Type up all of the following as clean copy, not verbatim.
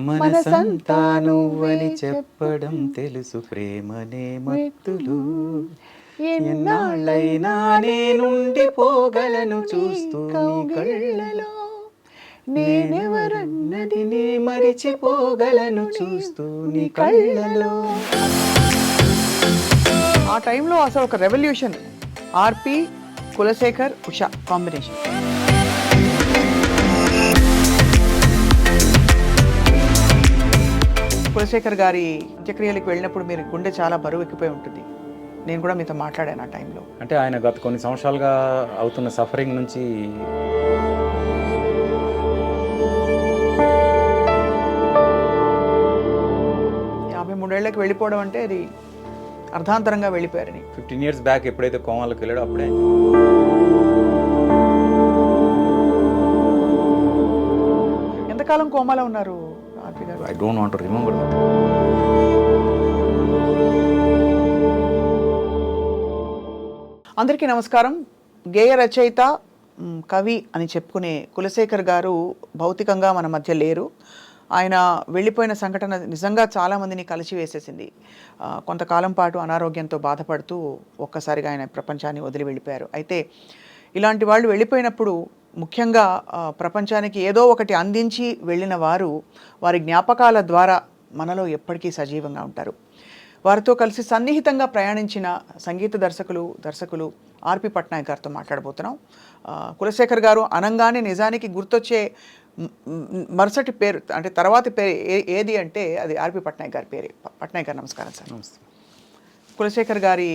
మనసంతా నువ్వని చెప్పడం తెలుసు ప్రేమనే మత్తులు ఎన్నాళ్ళైనా నేనుండిపోగలను చూస్తూ నీ కళ్ళలో నేనెవరన్నది నీ మరిచిపోగలను చూస్తూ నీ కళ్ళలో. ఆ టైంలో అసలు ఒక రెవల్యూషన్. ఆర్పి, కులశేఖర్, ఉషా కాంబినేషన్. కులశేఖర్ గారి అంత్యక్రియలకు వెళ్ళినప్పుడు మీరు గుండె చాలా బరువు ఎక్కిపోయి ఉంటుంది. నేను కూడా మీతో మాట్లాడాను ఆ టైంలో. అంటే ఆయన గత కొన్ని సంవత్సరాలుగా అవుతున్న సఫరింగ్ నుంచి యాభై మూడేళ్లకు వెళ్ళిపోవడం అంటే అది అర్ధాంతరంగా వెళ్ళిపోయారని. 15 years బ్యాక్ ఎప్పుడైతే కోమాలోకి వెళ్ళాడో అప్పుడే ఎంతకాలం కోమాలో ఉన్నారు ఆర్పి గారు? I don't want to remember that. అందరికీ నమస్కారం. గేయ రచయిత, కవి అని చెప్పుకునే కులశేఖర్ గారు భౌతికంగా మన మధ్య లేరు. ఆయన వెళ్ళిపోయిన సంఘటన నిజంగా చాలామందిని కలిసివేసేసింది. కొంతకాలం పాటు అనారోగ్యంతో బాధపడుతూ ఒక్కసారిగా ఆయన ప్రపంచాన్ని వదిలి వెళ్ళిపోయారు. అయితే ఇలాంటి వాళ్ళు వెళ్ళిపోయినప్పుడు ముఖ్యంగా ప్రపంచానికి ఏదో ఒకటి అందించి వెళ్ళిన వారు వారి జ్ఞాపకాల ద్వారా మనలో ఎప్పటికీ సజీవంగా ఉంటారు. వారితో కలిసి సన్నిహితంగా ప్రయాణించిన సంగీత దర్శకులు ఆర్పి పట్నాయక్ గారితో మాట్లాడబోతున్నాం. కులశేఖర్ గారు అనంగానే నిజానికి గుర్తొచ్చే మరుసటి పేరు అంటే తర్వాతి పేరు ఏది అంటే అది ఆర్పి పట్నాయక్ గారి పేరే. పట్నాయక్ గారు నమస్కారం సార్. నమస్తే. కులశేఖర్ గారి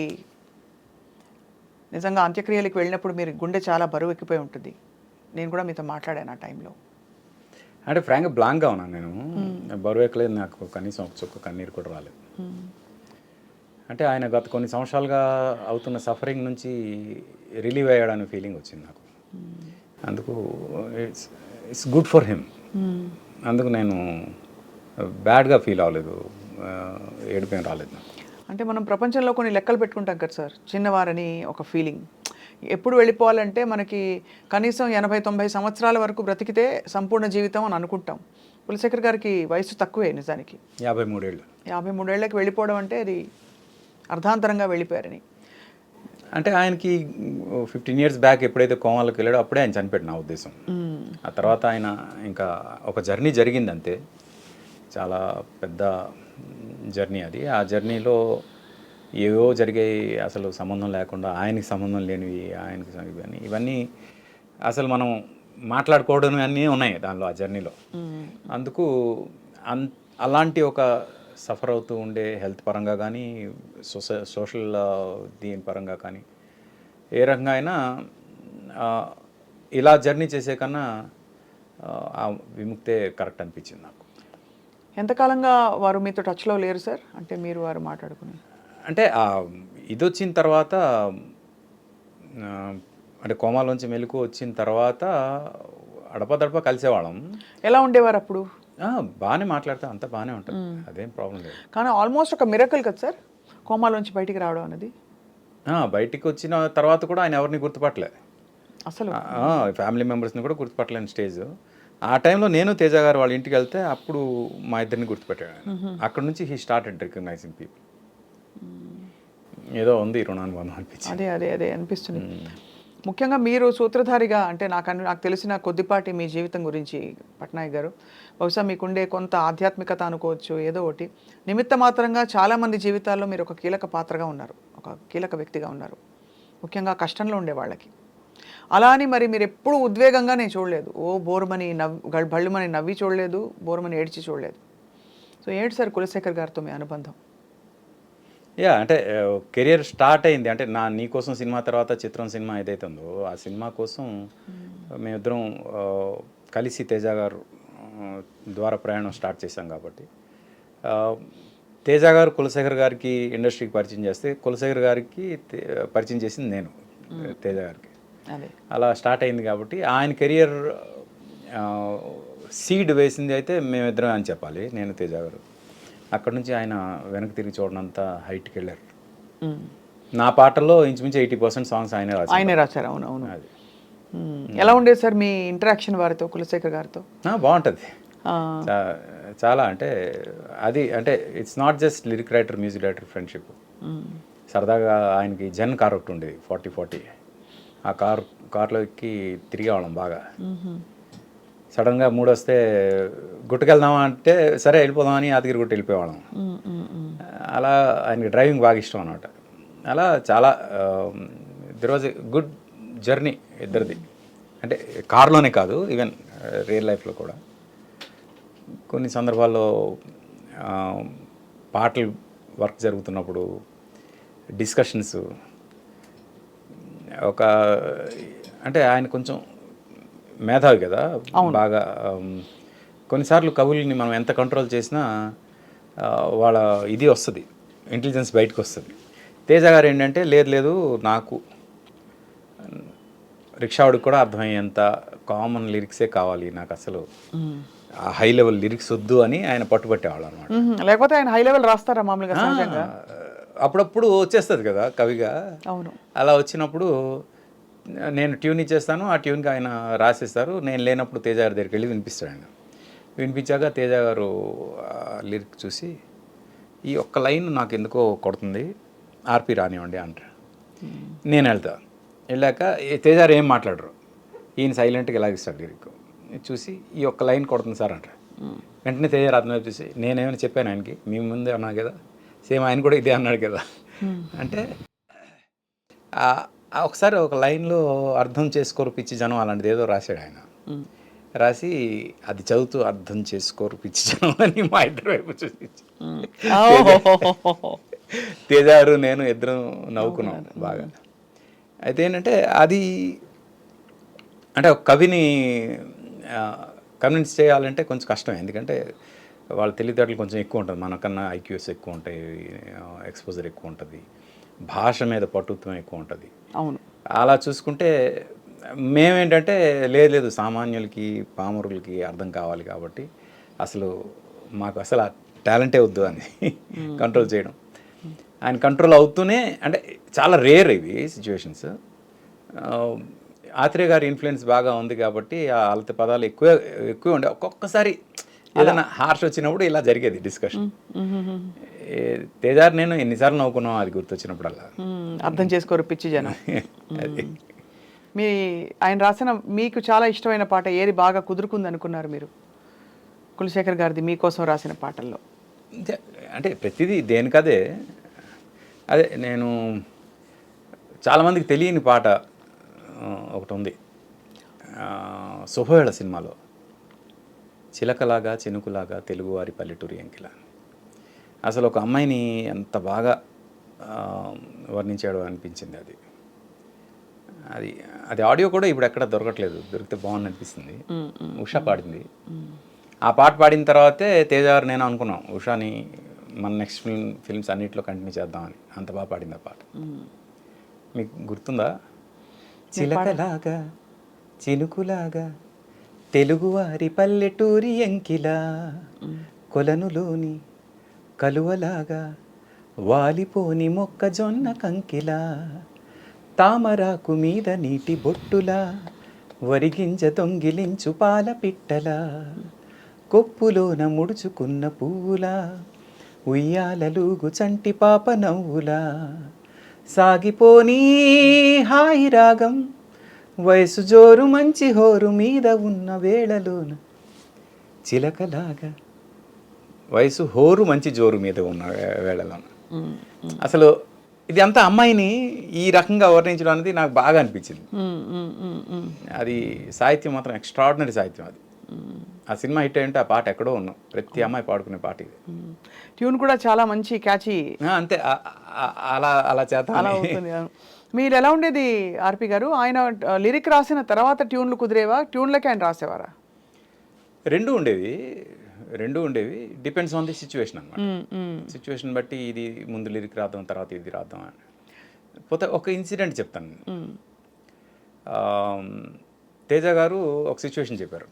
నిజంగా అంత్యక్రియలకు వెళ్ళినప్పుడు మీరు గుండె చాలా బరువు ఎక్కిపోయి ఉంటుంది. నేను కూడా మీతో మాట్లాడాను ఆ టైంలో. అంటే ఫ్రాంక్గా బ్లాంక్గా ఉన్నాను నేను. బరువు ఎక్కలేదు, నాకు కనీసం ఒక చుక్క కన్నీరు కూడా రాలేదు. అంటే ఆయన గత కొన్ని సంవత్సరాలుగా అవుతున్న సఫరింగ్ నుంచి రిలీవ్ అయ్యాడనే ఫీలింగ్ వచ్చింది నాకు. అందుకు ఇట్స్ గుడ్ ఫర్ హిమ్. అందుకు నేను బ్యాడ్గా ఫీల్ అవ్వలేదు, ఏడిపోయిన రాలేదు నాకు. అంటే మనం ప్రపంచంలో కొన్ని లెక్కలు పెట్టుకుంటాం కదా సార్, చిన్నవారని ఒక ఫీలింగ్. ఎప్పుడు వెళ్ళిపోవాలంటే మనకి కనీసం 80-90 సంవత్సరాల వరకు బ్రతికితే సంపూర్ణ జీవితం అని అనుకుంటాం. కులశేఖర్ గారికి వయసు తక్కువే నిజానికి, 53 ఏళ్ళు. 53 ఏళ్ళకి వెళ్ళిపోవడం అంటే అది అర్ధాంతరంగా వెళ్ళిపోయారని. అంటే ఆయనకి 15 years బ్యాక్ ఎప్పుడైతే కోమాలోకి వెళ్ళాడో అప్పుడే ఆయన చనిపోయాడు నా ఉద్దేశం. ఆ తర్వాత ఆయన ఇంకా ఒక జర్నీ జరిగింది అంతే, చాలా పెద్ద జర్నీ అది. ఆ జర్నీలో ఏవో జరిగాయి, అసలు సంబంధం లేకుండా ఆయనకి సంబంధం లేనివి, ఆయనకి ఇవన్నీ అసలు మనం మాట్లాడుకోవడం అన్నీ ఉన్నాయి దానిలో, ఆ జర్నీలో. అందుకు అలాంటి ఒక సఫర్ అవుతూ ఉండే హెల్త్ పరంగా కానీ సోషల్ దీని పరంగా కానీ ఏ రకంగా అయినా ఇలా జర్నీ చేసే కన్నా ఆ విముక్తే కరెక్ట్ అనిపించింది నాకు. ఎంతకాలంగా వారు మీతో టచ్లో లేరు సార్? అంటే మీరు వారు మాట్లాడుకుని అంటే ఇది వచ్చిన తర్వాత, అంటే కోమాలోంచి మెలకు వచ్చిన తర్వాత అడపదడప కలిసేవాళ్ళం. ఎలా ఉండేవారు అప్పుడు? బాగానే మాట్లాడతాం, అంతా బాగానే ఉంటుంది, అదేం ప్రాబ్లం లేదు. కానీ ఆల్మోస్ట్ ఒక మిరకల్ కదా సార్ కోమాలోంచి బయటికి రావడం అనేది. బయటికి వచ్చిన తర్వాత కూడా ఆయన ఎవరిని గుర్తుపట్టలే, అసలు ఫ్యామిలీ మెంబర్స్ని కూడా గుర్తుపట్టలేని స్టేజ్. ఆ టైంలో నేను తేజ గారు వాళ్ళ ఇంటికి వెళ్తే అప్పుడు మా ఇద్దరిని గుర్తుపెట్టాడు. అక్కడ నుంచి హీ స్టార్టెడ్ రికగ్నైజింగ్ పీపుల్. ఏదో ఉంది రుణానుబంధం అనిపించింది. అదే అదే అదే అనిపిస్తుంది. ముఖ్యంగా మీరు సూత్రధారిగా, అంటే నాకు తెలిసిన కొద్దిపాటి మీ జీవితం గురించి పట్నాయక్ గారు, బహుశా మీకుండే కొంత ఆధ్యాత్మికత అనుకోవచ్చు, ఏదో ఒకటి నిమిత్త మాత్రంగా చాలామంది జీవితాల్లో మీరు ఒక కీలక పాత్రగా ఉన్నారు, ఒక కీలక వ్యక్తిగా ఉన్నారు, ముఖ్యంగా కష్టంలో ఉండే వాళ్ళకి. అలా అని మరి మీరు ఎప్పుడు ఉద్వేగంగా నేను చూడలేదు, బోరుమని బళ్ళుమని నవ్వి చూడలేదు, బోరుమని ఏడ్చి చూడలేదు. సో ఏంటి సార్ కులశేఖర్ గారితో మీ అనుబంధం? అంటే కెరియర్ స్టార్ట్ అయింది అంటే నీకోసం సినిమా తర్వాత చిత్రం సినిమా ఏదైతే ఉందో ఆ సినిమా కోసం మేమిద్దరం కలిసి తేజ గారు ద్వారా ప్రయాణం స్టార్ట్ చేశాం. కాబట్టి తేజ గారు కులశేఖర్ గారికి ఇండస్ట్రీకి పరిచయం చేస్తే కులశేఖర్ గారికి పరిచయం చేసింది నేను తేజ గారికి. అలా స్టార్ట్ అయింది. కాబట్టి ఆయన కెరియర్ సీడ్ వేసింది అయితే మేమిద్దరం అని చెప్పాలి, నేను తేజ గారు. అక్కడ నుంచి ఆయన వెనక్కి తిరిగి చూడనంత హైట్కి వెళ్ళారు. నా పాటల్లో ఇంచుమించు 80% సాంగ్స్ ఆయనే రాశారు. అవును అవును. అది ఎలా ఉండేది సార్ మీ ఇంటరాక్షన్ వారితో, కులశేఖర్ గారితో? బాగుంటుంది. చాలా అంటే అది అంటే it's not just lyric writer music director friendship. సరదాగా ఆయనకి జెన్ కార్ ఒకటి ఉండేది 40 ఆ కార్లో ఎక్కి తిరిగేవాళ్ళం బాగా. సడన్గా మూడు వస్తే గుట్టుకెళ్దామా అంటే సరే వెళ్ళిపోదామని యాదగిరి గుట్ట వెళ్ళిపోయేవాళ్ళం. అలా ఆయనకి డ్రైవింగ్ బాగా ఇష్టం అనమాట. అలా చాలా there was a good journey ఇద్దరిది. అంటే కార్లోనే కాదు, ఈవెన్ రియల్ లైఫ్లో కూడా కొన్ని సందర్భాల్లో పాటలు వర్క్ జరుగుతున్నప్పుడు డిస్కషన్స్ ఒక అంటే ఆయన కొంచెం మేధావి కదా బాగా. కొన్నిసార్లు కవుల్ని మనం ఎంత కంట్రోల్ చేసినా వాళ్ళ ఇది వస్తుంది, ఇంటెలిజెన్స్ బయటకు వస్తుంది. తేజ గారు ఏంటంటే లేదు నాకు రిక్షావాడికి కూడా అర్థమయ్యేంత కామన్ లిరిక్సే కావాలి, నాకు అసలు ఆ హై లెవెల్ లిరిక్స్ వద్దు అని ఆయన పట్టుబట్టేవాళ్ళు అనమాట. లేకపోతే ఆయన హై లెవెల్ రాస్తారా మామూలుగా సహజంగా? అప్పుడప్పుడు వచ్చేస్తుంది కదా కవిగా. అవును. అలా వచ్చినప్పుడు నేను ట్యూన్ ఇచ్చేస్తాను, ఆ ట్యూన్కి ఆయన రాసేస్తారు. నేను లేనప్పుడు తేజ గారి దగ్గరికి వెళ్ళి వినిపిస్తాడు. ఆయన వినిపించాక తేజ గారు లిరిక్ చూసి ఈ ఒక్క లైన్ నాకు ఎందుకో కొడుతుంది, ఆర్పి రానివ్వండి అంటారు. నేను వెళ్ళాక తేజ గారు ఏం మాట్లాడరు, ఈయన సైలెంట్గా ఇలాగిస్తాడు లిరిక్ చూసి ఈ ఒక్క లైన్ కొడుతుంది సార్ అంటారు. వెంటనే తేజ గారు అర్థం చూసి నేనేమైనా చెప్పాను ఆయనకి, మీ ముందే అన్నా కదా, సేమ్ ఆయన కూడా ఇదే అన్నాడు కదా అంటే ఒకసారి ఒక లైన్లో అర్థం చేసుకోరు పిచ్చి జనం అలాంటిది ఏదో రాశాడు ఆయన. రాసి అది చదువుతూ అర్థం చేసుకోరు పిచ్చి జనం అని మా ఇద్దరు వైపు చూసి తేజ గారు నేను ఇద్దరం నవ్వుకున్నాం బాగా. అయితే ఏంటంటే అది అంటే ఒక కవిని కన్విన్స్ చేయాలంటే కొంచెం కష్టం. ఎందుకంటే వాళ్ళ తెలివితేటలు కొంచెం ఎక్కువ ఉంటుంది, మనకన్నా ఐక్యూస్ ఎక్కువ ఉంటాయి, ఎక్స్పోజర్ ఎక్కువ ఉంటుంది, భాష మీద పటుత్వం ఎక్కువ ఉంటుంది. అవును. అలా చూసుకుంటే మేమేంటంటే లేదు సామాన్యులకి పామరులకి అర్థం కావాలి కాబట్టి అసలు మాకు అసలు ఆ టాలెంటే వద్దు అని కంట్రోల్ చేయడం. ఆయన కంట్రోల్ అవుతూనే అంటే చాలా రేర్ ఇవి సిచ్యువేషన్స్. ఆత్రేయ గారి ఇన్ఫ్లుయెన్స్ బాగా ఉంది కాబట్టి ఆ అలత పదాలు ఎక్కువ ఉండే. ఒక్కొక్కసారి ఏదైనా హార్ష్ వచ్చినప్పుడు ఇలా జరిగేది డిస్కషన్. తేజారు నేను ఎన్నిసార్లు నవ్వుకున్నాం అది గుర్తొచ్చినప్పుడల్లా. అర్థం చేసుకోరు పిచ్చి జనం. మీ ఆయన రాసిన మీకు చాలా ఇష్టమైన పాట ఏది బాగా కుదురుకుంది అనుకున్నారు మీరు కులశేఖర్ గారిది మీకోసం రాసిన పాటల్లో? అంటే ప్రతిదీ దేనికదే. అదే నేను చాలామందికి తెలియని పాట ఒకటి ఉంది శుభవేళ సినిమాలో, చిలకలాగా చినుకులాగా తెలుగువారి పల్లెటూరి ఎంకిలా. అసలు ఒక అమ్మాయిని ఎంత బాగా వర్ణించాడో అనిపించింది. అది అది ఆడియో కూడా ఇప్పుడు ఎక్కడ దొరకట్లేదు, దొరికితే బాగుంది అనిపిస్తుంది. ఉషా పాడింది. ఆ పాట పాడిన తర్వాతే తేజ గారు నేను అనుకున్నాం ఉషాని మన నెక్స్ట్ ఫిల్మ్స్ అన్నింటిలో కంటిన్యూ చేద్దామని. అంత బాగా పాడింది ఆ పాట. మీకు గుర్తుందా? చిలకలాగా చినుకులాగా తెలుగువారి పల్లెటూరి ఎంకిలా, కొలనులోని కలువలాగా వాలిపోని మొక్కజొన్న కంకిలా, తామరాకు మీద నీటి బొట్టులా వరిగింజ దొంగిలించు పాల పిట్టలా, కొప్పులోన ముడుచుకున్న పువ్వులా ఉయ్యాలలుగు చంటి పాప నవ్వులా, సాగిపోనీ హాయి రాగం వయసు జోరు మంచి హోరు మీద ఉన్న వేళలోన చిలకలాగా. వయసు హోరు మంచి జోరు మీద ఉన్న వేళలోన. అసలు ఇది అంతా అమ్మాయిని ఈ రకంగా వర్ణించడం అనేది నాకు బాగా అనిపించింది. అది సాహిత్యం మాత్రం ఎక్స్ట్రాడినరీ సాహిత్యం. అది ఆ సినిమా హిట్ అయ్యంటే ఆ పాట ఎక్కడో ఉన్నాం, ప్రతి అమ్మాయి పాడుకునే పాట ఇది. ట్యూన్ కూడా చాలా మంచి క్యాచీ. అంతే అలా అలా చేత అలా అవుతుంది. మీరు ఎలా ఉండేది ఆర్పి గారు? ఆయన లిరిక్ రాసిన తర్వాత ట్యూన్లు కుదిరేవా, ట్యూన్లకి ఆయన రాసేవారా? రెండు ఉండేవి. డిపెండ్స్ ఆన్ ది సిచ్యువేషన్ అనమాట. సిచ్యువేషన్ బట్టి ఇది ముందు లిరిక్ రాద్దాం తర్వాత ఇది రాద్దాం అని. పోతే ఒక ఇన్సిడెంట్ చెప్తాను. తేజ గారు ఒక సిచ్యువేషన్ చెప్పారు.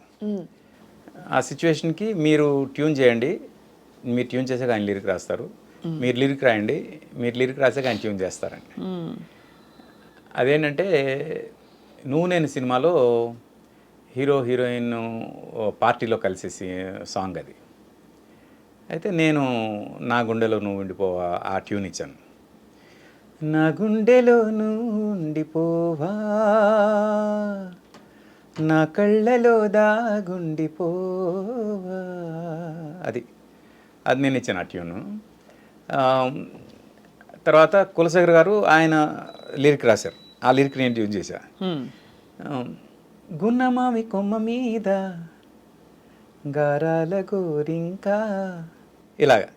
ఆ సిచ్యువేషన్కి మీరు ట్యూన్ చేయండి, మీరు ట్యూన్ చేసాక ఆయన లిరిక్ రాస్తారు, మీరు లిరిక్ రాయండి, మీరు లిరిక్ రాసాక ఆయన ట్యూన్ చేస్తారండి. అదేంటంటే నువ్వు నేను సినిమాలో హీరో హీరోయిన్ పార్టీలో కలిసేసి సాంగ్ అది. అయితే నేను నా గుండెలో నువ్వు ఉండిపోవా ఆ ట్యూన్ ఇచ్చాను. నా గుండెలో నువ్వు ఉండిపోవా, నా కళ్ళలో దాగుండిపోవా, అది అది నేను ఇచ్చాను ఆ ట్యూను. తర్వాత కులశేఖర్ గారు ఆయన లిరిక్ రాశారు, ఆ లిరిక్ నేను ట్యూన్ చేశా. గున్నమావి కొమ్మ మీద గారాల గోరింకా, ఇలాగా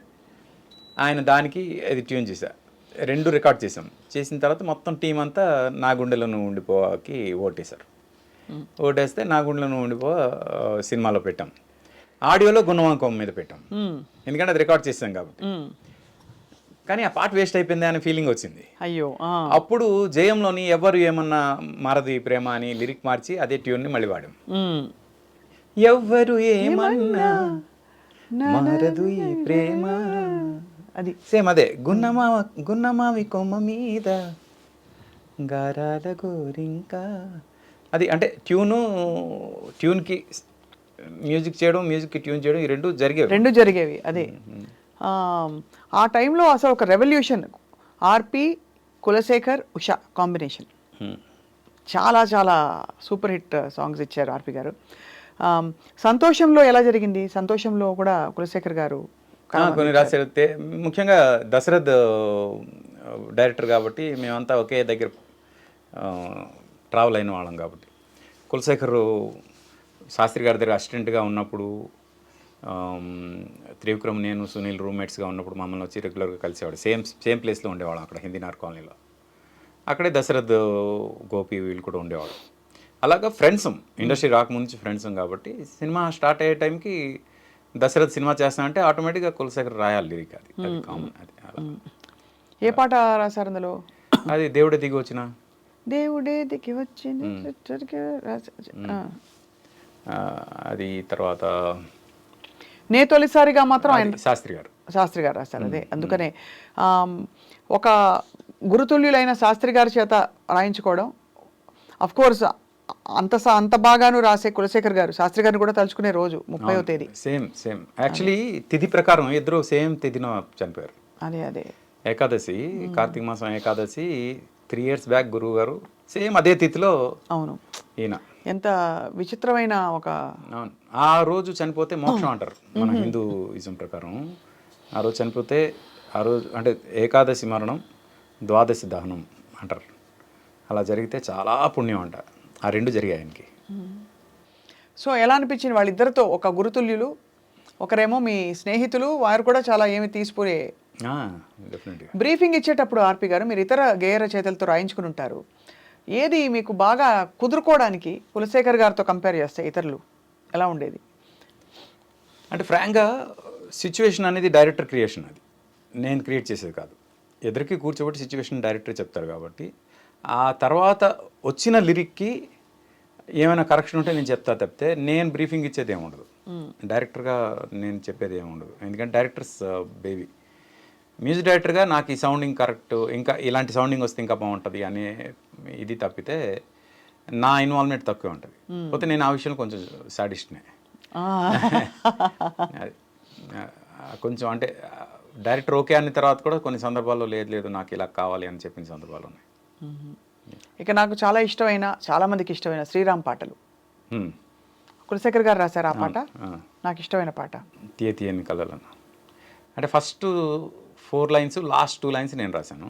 ఆయన దానికి అది ట్యూన్ చేశా. 2 రికార్డ్ చేసాం. చేసిన తర్వాత మొత్తం టీం అంతా నా గుండెలో నువ్వు ఉండిపోకి ఓటేశారు. ఓటేస్తే నా గుండెలో నువ్వు ఉండిపో సినిమాలో పెట్టాం. ఆడియోలో గున్నమావి కొమ్మ మీద పెట్టాం, ఎందుకంటే అది రికార్డ్ చేసాం కాబట్టి. కానీ ఆ పాట వేస్ట్ అయిపోయింది అనే ఫీలింగ్ వచ్చింది. అయ్యో. అప్పుడు జయంలోని ఎవరు ఏమన్నా మారదు ఈ ప్రేమ అని లిరిక్ మార్చి అదే ట్యూన్ని మళ్ళీ వాడాం. ఎవ్వరు ఏమన్నా మారదు ఈ ప్రేమ, అది సేమ్ అదే. గున్నమావి కొమ్మ మీద గారాల గోరింకా, అది అంటే ట్యూన్కి మ్యూజిక్ చేయడం, మ్యూజిక్కి ట్యూన్ చేయడం, ఈ రెండు జరిగేవి. అదే ఆ టైంలో అసలు ఒక రెవల్యూషన్. ఆర్పి, కులశేఖర్, ఉషా కాంబినేషన్ చాలా చాలా సూపర్ హిట్ సాంగ్స్ ఇచ్చారు ఆర్పి గారు. సంతోషంలో ఎలా జరిగింది? సంతోషంలో కూడా కులశేఖర్ గారు కొన్ని రాశారు. ముఖ్యంగా దశరథ్ డైరెక్టర్ కాబట్టి మేమంతా ఒకే దగ్గర ట్రావెల్ అయిన వాళ్ళం కాబట్టి, కులశేఖర్ శాస్త్రి గారి దగ్గర అసిస్టెంట్గా ఉన్నప్పుడు, త్రివిక్రమ్, నేను, సునీల్ రూమ్మేట్స్గా ఉన్నప్పుడు మమ్మల్ని వచ్చి రెగ్యులర్గా కలిసేవాడు. సేమ్ ప్లేస్లో ఉండేవాళ్ళం అక్కడ హిందీనార్ కాలనీలో. అక్కడే దశరథ్, గోపి వీళ్ళు కూడా ఉండేవాడు. అలాగా ఫ్రెండ్స్, ఇండస్ట్రీ రాకముందు నుంచి ఫ్రెండ్స్ కాబట్టి సినిమా స్టార్ట్ అయ్యే టైంకి దశరథ్ సినిమా చేస్తానంటే ఆటోమేటిక్గా కులశేఖర్ రాయాలి లిరిక్. అది కామన్. అది అలా. ఏ పాట రాశారు అందులో? అది దేవుడే దిగి వచ్చిన, దేవుడే దిగి వచ్చిన, అది. తర్వాత నే తొలిసారిగా మాత్రం ఆయన శాస్త్రి గారు రాశారు. అదే అందుకనే ఒక గురుతుల్యులైన శాస్త్రి గారి చేత రాయించుకోవడం. అఫ్ కోర్స్ అంత బాగాను రాసే కులశేఖర్ గారు శాస్త్రి గారిని కూడా తలుచుకునే రోజు 30వ తేదీ. సేమ్ యాక్చువల్లీ తిథి ప్రకారం ఇద్దరు సేమ్ తిథిన చనిపోయారు. అదే ఏకాదశి, కార్తీక మాసం ఏకాదశి 3 years బ్యాక్ గురువు గారు సేమ్ అదే తిథిలో. అవును. ఈయన ఎంత విచిత్రమైన ఒక, ఆ రోజు చనిపోతే మోక్షం అంటారు మన హిందూయిజం ప్రకారం. ఆ రోజు చనిపోతే, ఆ రోజు అంటే ఏకాదశి మరణం, ద్వాదశి దహనం అంటారు. అలా జరిగితే చాలా పుణ్యం అంట. ఆ 2 జరిగాయి ఆయనకి. సో ఎలా అనిపించింది వాళ్ళిద్దరితో? ఒక గురుతుల్యులు, ఒకరేమో మీ స్నేహితులు, వారు కూడా చాలా ఏమి తీసిపోయే. బ్రీఫింగ్ ఇచ్చేటప్పుడు ఆర్పి గారు మీరు ఇతర గేయ రచయితలతో రాయించుకుని ఉంటారు. ఏది మీకు బాగా కుదురుకోవడానికి కులశేఖర్ గారితో కంపేర్ చేస్తే ఇతరులు ఎలా ఉండేది? అంటే ఫ్రాంక్గా సిచ్యువేషన్ అనేది డైరెక్టర్ క్రియేషన్, అది నేను క్రియేట్ చేసేది కాదు. ఎదురికి కూర్చోబెట్టి సిచ్యువేషన్ డైరెక్టర్ చెప్తారు కాబట్టి, ఆ తర్వాత వచ్చిన లిరిక్కి ఏమైనా కరెక్షన్ ఉంటే నేను చెప్తా తప్పితే నేను బ్రీఫింగ్ ఇచ్చేది ఏముండదు. డైరెక్టర్గా నేను చెప్పేది ఏముండదు. ఎందుకంటే డైరెక్టర్స్ బేబీ. మ్యూజిక్ డైరెక్టర్గా నాకు ఈ సౌండింగ్ కరెక్ట్, ఇంకా ఇలాంటి సౌండింగ్ వస్తే ఇంకా బాగుంటుంది అనే ఇది తప్పితే నా ఇన్వాల్వ్మెంట్ తక్కువే ఉంటుంది. పోతే నేను ఆ విషయంలో కొంచెం సాడిస్ట్నే. అది కొంచెం అంటే డైరెక్టర్ ఓకే అన్న తర్వాత కూడా కొన్ని సందర్భాల్లో లేదు నాకు ఇలా కావాలి అని చెప్పిన సందర్భాలు ఉన్నాయి. ఇక నాకు చాలా ఇష్టమైన, చాలా మందికి ఇష్టమైన శ్రీరామ్ పాటలు కులశేఖర్ గారు రాశారు. ఆ పాట నాకు ఇష్టమైన పాట. తీయని కళలను అంటే ఫస్ట్ 4 lines, లాస్ట్ 2 lines నేను రాశాను.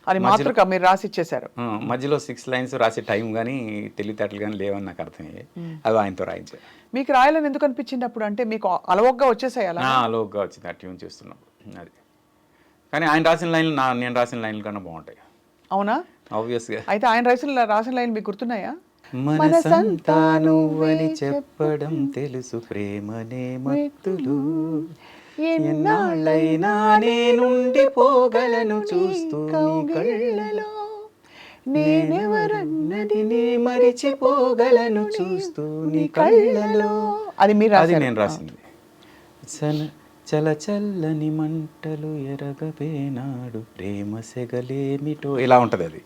అది మాతృక మీరు రాసి ఇచ్చేశారు. మధ్యలో 6 lines రాసే టైం కానీ తెలివితేటలు కానీ లేవని నాకు అర్థమయ్యాయి. అవి ఆయనతో రాయించారు. మీకు రాయాలని ఎందుకు అనిపించింది అప్పుడు? అంటే మీకు అలవోగ్గా వచ్చేసాయి? అలా అలవోగ్గా వచ్చింది ఆ ట్యూన్ చేస్తున్నాం. అది కానీ ఆయన రాసిన లైన్లు నేను రాసిన లైన్ల కన్నా బాగుంటాయి. అవునా? ఆబ్వియస్గా. అయితే ఆయన రాసిన లైన్ మీకు గుర్తున్నాయా? మనసంతా నువ్వని చెప్పడం తెలుసు, ప్రేమనే మత్తులు, ఎన్నాళ్ళైనా నేనుండిపోగలను చూస్తూ నీ కళ్ళలో, నేనెవరన్నది నీ మరిచిపోగలను చూస్తూ నీ కళ్ళలో. అది మీరు నేను రాసింది. చల్లని మంటలు ఎరగవేనాడు ప్రేమ సెగలేమిటో ఇలా ఉంటుంది అది.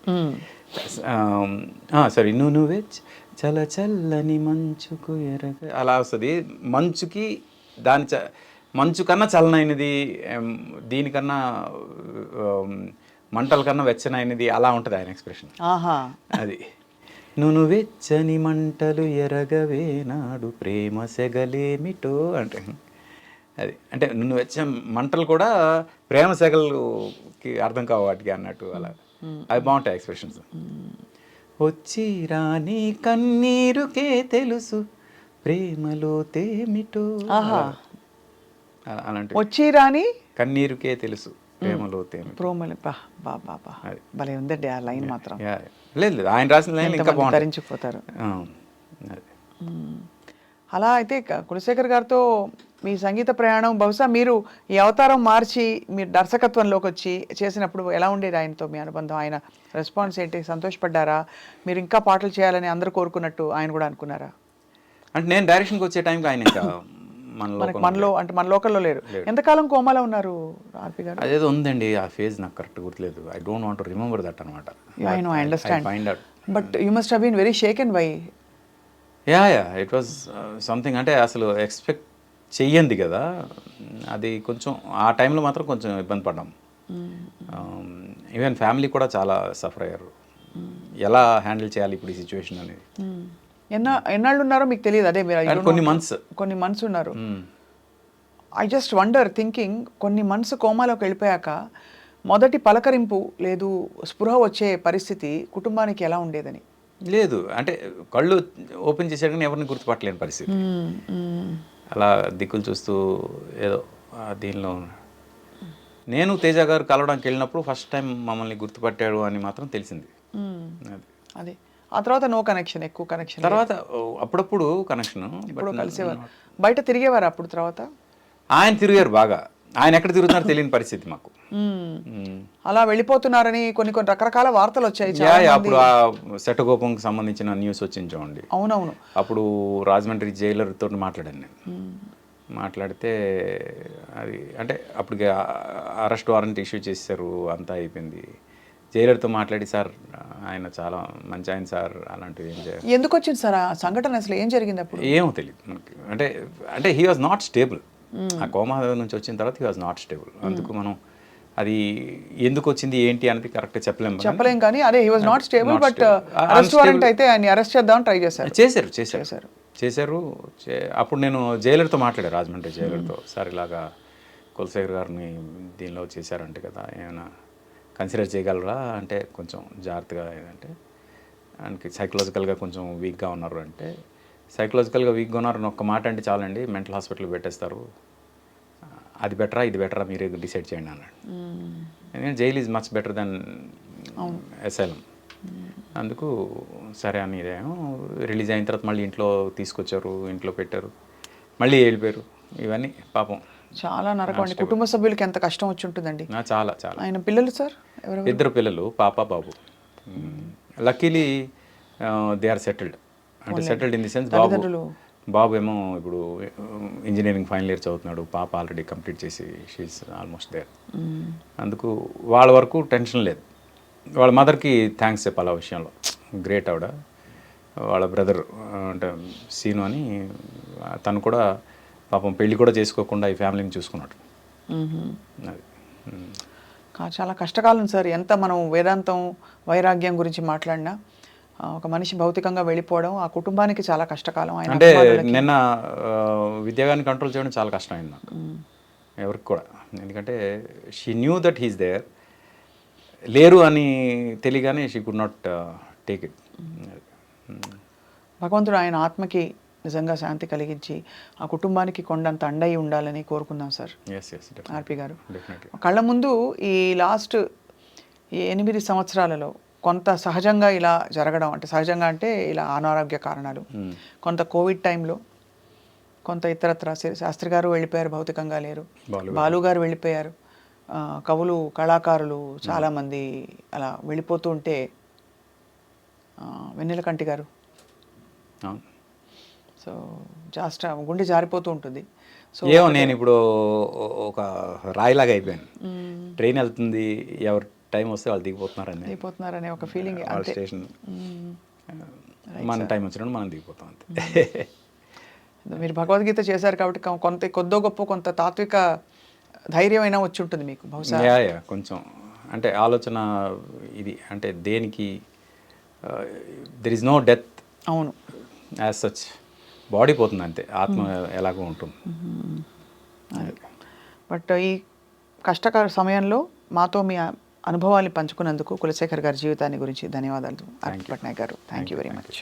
సారీ నువ్వే చల్లని మంచుకు అలా వస్తుంది. మంచుకి దాని మంచు కన్నా చల్లనైనది, దీనికన్నా మంటల కన్నా వెచ్చనైనది అలా ఉంటుంది ఆయన ఎక్స్ప్రెషన్. అది నువ్వు వెచ్చని మంటలు ఎరగవేనాడు ప్రేమ సెగలేమిటో అంటే అది. అంటే నువ్వు వెచ్చ మంటలు కూడా ప్రేమ సెగలుకి అర్థం కావు వాటికి అన్నట్టు అలా. అవి బాగుంటాయి ఎక్స్ప్రెషన్స్. వచ్చి రాని కన్నీరుకే తెలుసు ప్రేమలో తేమిటో అలాంటి. వచ్చి రాని కన్నీరుకే తెలుసు ప్రేమలో తేమిటో. ప్రోమలు బాబా భలే ఉందండి ఆ లైన్ మాత్రం. లేదు ఆయన రాసిన లైన్ ఇంకా బాగుంటుంది. తరించిపోతారు. అలా అయితే కులశేఖర్ గారితో మీ సంగీత ప్రయాణం బహుశా మీరు ఈ అవతారం మార్చి మీరు దర్శకత్వంలోకి వచ్చి చేసినప్పుడు ఎలా ఉండేది ఆయనతో మీ అనుబంధం? ఆయన రెస్పాన్స్ ఏంటి? సంతోషపడ్డారా? మీరు ఇంకా పాటలు చేయాలని అందరూ కోరుకున్నట్టు ఆయన కూడా అనుకున్నారా? అంటే నేను డైరెక్షన్కి వచ్చే టైంకి ఆయన ఇంకా మనలో అంటే మన లోకల్లో లేరు. ఎంతకాలం కోమాలో ఉన్నారు ఆర్పి గారు? అదేదో ఉందండి ఆ ఫేజ్, నాకు కరెక్ట్ గుర్తులేదు. I don't want to remember that అనమాట. I understand. But you must have been very shaken by. Yeah it was something. అంటే అసలు ఎక్స్పెక్ట్ చెయ్యండి కదా అది. కొంచెం ఆ టైంలో మాత్రం కొంచెం ఇబ్బంది పడ్డాం. ఈవెన్ ఫ్యామిలీ కూడా చాలా సఫర్ అయ్యారు. ఎలా హ్యాండిల్ చేయాలి ఇప్పుడు ఈ సిచ్యువేషన్ అనేది. ఎన్నాళ్ళు ఉన్నారో మీకు తెలియదు? అదే మీరు కొన్ని మంత్స్ ఉన్నారు. ఐ జస్ట్ వండర్ థింకింగ్, కొన్ని మంత్స్ కోమాలోకి వెళ్ళిపోయాక మొదటి పలకరింపు లేదు, స్పృహ వచ్చే పరిస్థితి కుటుంబానికి ఎలా ఉండేదని? లేదు అంటే కళ్ళు ఓపెన్ చేశాడు కానీ ఎవరిని గుర్తుపట్టలేని పరిస్థితి. అలా దిక్కులు చూస్తూ ఏదో దీనిలో. నేను తేజ గారు కలవడానికి వెళ్ళినప్పుడు ఫస్ట్ టైం మమ్మల్ని గుర్తుపట్టాడు అని మాత్రం తెలిసింది. అది ఆ తర్వాత నో కనెక్షన్, ఎక్కువ కనెక్షన్. తర్వాత అప్పుడప్పుడు కనెక్షన్, ఇప్పుడు కలిసేవారు. బయట తిరిగేవారు అప్పుడు? తర్వాత ఆయన తిరిగారు బాగా. ఆయన ఎక్కడ తిరుగుతున్నారో తెలియని పరిస్థితి మాకు. అలా వెళ్ళిపోతున్నారని కొన్ని రకరకాల వార్తలు వచ్చాయి. అప్పుడు ఆ శటగోపంకి సంబంధించిన న్యూస్ వచ్చింది చూడండి. అవునవును. అప్పుడు రాజమండ్రి జైలర్తో మాట్లాడాను నేను. మాట్లాడితే అది అంటే అప్పటికి అరెస్ట్ వారెంట్ ఇష్యూ చేశారు, అంతా అయిపోయింది. జైలర్తో మాట్లాడి సార్ ఆయన చాలా మంచి ఆయన సార్, అలాంటివి ఏం చేయాలి. ఎందుకు వచ్చింది సార్ ఆ సంఘటన? అసలు ఏం జరిగింది అప్పుడు? ఏమో తెలియదు మనకి. అంటే హీ వాజ్ నాట్ స్టేబుల్. ఆ కోమా నుంచి వచ్చిన తర్వాత హీ వాజ్ నాట్ స్టేబుల్. అందుకు మనం అది ఎందుకు వచ్చింది ఏంటి అనేది కరెక్ట్గా చెప్పలేం కానీ అదే he was not stable. But arrest warrant అయితే ఆయన అరెస్ట్ చేద్దామని ట్రై చేశారు. అప్పుడు నేను జైలర్తో మాట్లాడాను, రాజమండ్రి జైలర్తో. సార్ ఇలాగా కులశేఖర్ గారిని దీనిలో చేశారంటే కదా, ఏమైనా కన్సిడర్ చేయగలరా అంటే కొంచెం జాగ్రత్తగా. ఏదంటే ఆయనకి సైకలాజికల్గా కొంచెం వీక్గా ఉన్నారు అంటే, సైకలాజికల్గా వీక్గా ఉన్నారని ఒక్క మాట అంటే చాలండి, మెంటల్ హాస్పిటల్ పెట్టేస్తారు, అది బెటరా ఇది బెటరా మీరే డిసైడ్ చేయండి అన్నాడు. ఎందుకంటే jail is much better then asylum. అందుకు సరే అని ఇదేమో రిలీజ్ అయిన తర్వాత మళ్ళీ ఇంట్లో తీసుకొచ్చారు, ఇంట్లో పెట్టారు, మళ్ళీ వెళ్ళిపోయారు. ఇవన్నీ పాపం చాలా నరకం అండి. కుటుంబ సభ్యులకి ఎంత కష్టం వచ్చి ఉంటుందండి. చాలా చాలా. ఆయన పిల్లలు సార్? 2 పిల్లలు, పాప బాబు. Luckily they are settled. అంటే సెటిల్డ్ ఇన్ ది సెన్స్ బాబు ఏమో ఇప్పుడు ఇంజనీరింగ్ ఫైనల్ ఇయర్ చదువుతున్నాడు, పాప ఆల్రెడీ కంప్లీట్ చేసి షీఈస్ ఆల్మోస్ట్ దేర్. అందుకు వాళ్ళ వరకు టెన్షన్ లేదు. వాళ్ళ మదర్కి థ్యాంక్స్ చెప్పాలి ఆ విషయంలో. గ్రేట్ ఆవిడ. వాళ్ళ బ్రదర్ అంటే సీను అని, తను కూడా పాపం పెళ్ళి కూడా చేసుకోకుండా ఈ ఫ్యామిలీని చూసుకున్నాడు. అది చాలా కష్టకాలం సార్. ఎంత మనం వేదాంతం వైరాగ్యం గురించి మాట్లాడినా ఒక మనిషి భౌతికంగా వెళ్ళిపోవడం ఆ కుటుంబానికి చాలా కష్టకాలం. అంటే నిన్న విద్యాగాన్ని కంట్రోల్ చేయడం చాలా కష్టమైంది నాకు, ఎవరికి కూడా. ఎందుకంటే she knew that he's there, లేరు అని తెలియగానే she could not take it. భగవంతుడు ఆయన ఆత్మకి నిజంగా శాంతి కలిగించి ఆ కుటుంబానికి కొండంత అండయి ఉండాలని కోరుకుందాం సార్. ఆర్పి గారు, కళ్ళ ముందు ఈ లాస్ట్ 8 సంవత్సరాలలో కొంత సహజంగా ఇలా జరగడం, అంటే సహజంగా అంటే ఇలా అనారోగ్య కారణాలు, కొంత కోవిడ్ టైంలో, కొంత ఇతరత్ర. శాస్త్రి గారు వెళ్ళిపోయారు, భౌతికంగా లేరు. బాలు గారు వెళ్ళిపోయారు. కవులు, కళాకారులు చాలామంది అలా వెళ్ళిపోతూ ఉంటే, వెన్నెలకంటి గారు సో జాస్ట్ గుండె జారిపోతూ ఉంటుంది. సో ఏమో నేను ఇప్పుడు ఒక రాయిలాగా అయిపోయాను. ట్రైన్ వెళ్తుంది, ఎవరు టైం వస్తే వాళ్ళు దిగిపోతున్నారని, అయిపోతున్నారనే ఒక ఫీలింగ్ వాళ్ళ అంతే. స్టేషన్ మన టైం వచ్చినప్పుడు మనం దిగిపోతాం అంతే. మీరు భగవద్గీత చేశారు కాబట్టి కొద్దో గొప్ప కొంత తాత్విక ధైర్యం అయినా వచ్చి ఉంటుంది మీకు బహుశా. యా కొంచెం అంటే ఆలోచన ఇది అంటే దేనికి దెర్ ఇస్ నో డెత్ అవును, యాజ్ సచ్, బాడీ పోతుంది అంతే, ఆత్మ ఎలాగో ఉంటుంది. బట్ ఈ కష్టకర సమయంలో మాతో మీ అనుభవాల్ని పంచుకున్నందుకు కులశేఖర్ గారి జీవితాన్ని గురించి ధన్యవాదాలు ఆర్పి పట్నాయక్ గారు. Thank you very much.